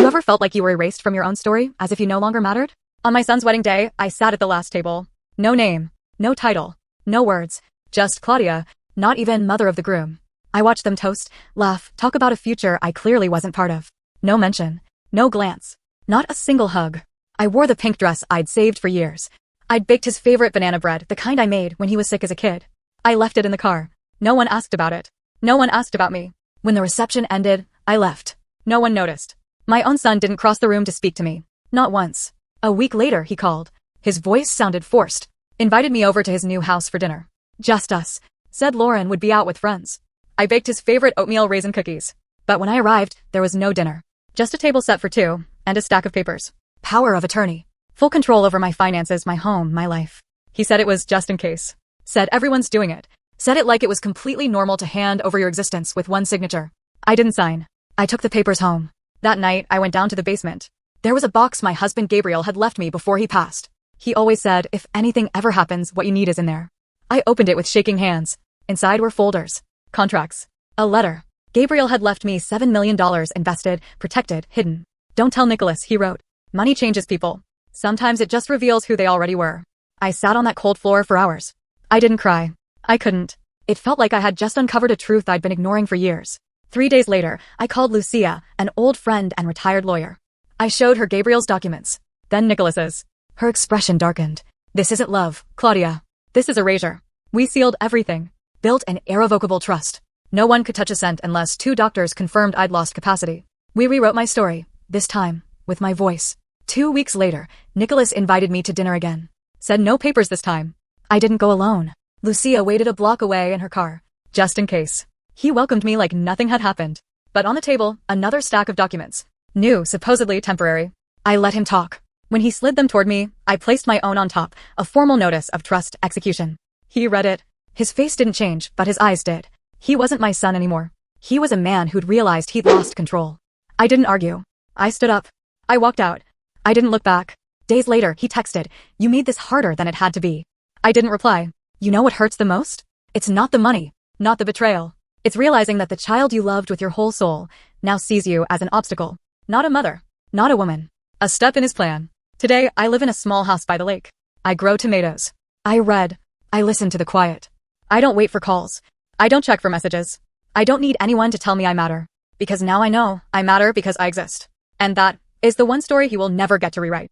ever felt like you were erased from your own story, as if you no longer mattered? On my son's wedding day, I sat at the last table. No name, no title, no words, just Claudia, not even mother of the groom. I watched them toast, laugh, talk about a future I clearly wasn't part of. No mention, no glance, not a single hug. I wore the pink dress I'd saved for years. I'd baked his favorite banana bread, the kind I made when he was sick as a kid. I left it in the car. No one asked about it. No one asked about me. When the reception ended, I left. No one noticed. My own son didn't cross the room to speak to me. Not once. A week later, he called. His voice sounded forced. Invited me over to his new house for dinner. Just us. Said Lauren would be out with friends. I baked his favorite oatmeal raisin cookies. But when I arrived, there was no dinner. Just a table set for two, and a stack of papers. Power of attorney. Full control over my finances, my home, my life. He said it was just in case. Said everyone's doing it. Said it like it was completely normal to hand over your existence with one signature. I didn't sign. I took the papers home. That night, I went down to the basement. There was a box my husband Gabriel had left me before he passed. He always said, if anything ever happens, what you need is in there. I opened it with shaking hands. Inside were folders, contracts, a letter. Gabriel had left me $7 million invested, protected, hidden. Don't tell Nicholas, he wrote. Money changes people. Sometimes it just reveals who they already were. I sat on that cold floor for hours. I didn't cry. I couldn't. It felt like I had just uncovered a truth I'd been ignoring for years. 3 days later, I called Lucia, an old friend and retired lawyer. I showed her Gabriel's documents, then Nicholas's. Her expression darkened. This isn't love, Claudia. This is erasure. We sealed everything. Built an irrevocable trust. No one could touch a cent unless 2 doctors confirmed I'd lost capacity. We rewrote my story, this time, with my voice. 2 weeks later, Nicholas invited me to dinner again. Said no papers this time. I didn't go alone. Lucia waited a block away in her car, just in case. He welcomed me like nothing had happened. But on the table, another stack of documents. New, supposedly temporary. I let him talk. When he slid them toward me, I placed my own on top, a formal notice of trust execution. He read it. His face didn't change, but his eyes did. He wasn't my son anymore. He was a man who'd realized he'd lost control. I didn't argue. I stood up. I walked out. I didn't look back. Days later, he texted, "You made this harder than it had to be." I didn't reply. You know what hurts the most? It's not the money, not the betrayal. It's realizing that the child you loved with your whole soul now sees you as an obstacle. Not a mother, not a woman. A step in his plan. Today, I live in a small house by the lake. I grow tomatoes. I read. I listen to the quiet. I don't wait for calls. I don't check for messages. I don't need anyone to tell me I matter. Because now I know I matter because I exist. And that is the one story he will never get to rewrite.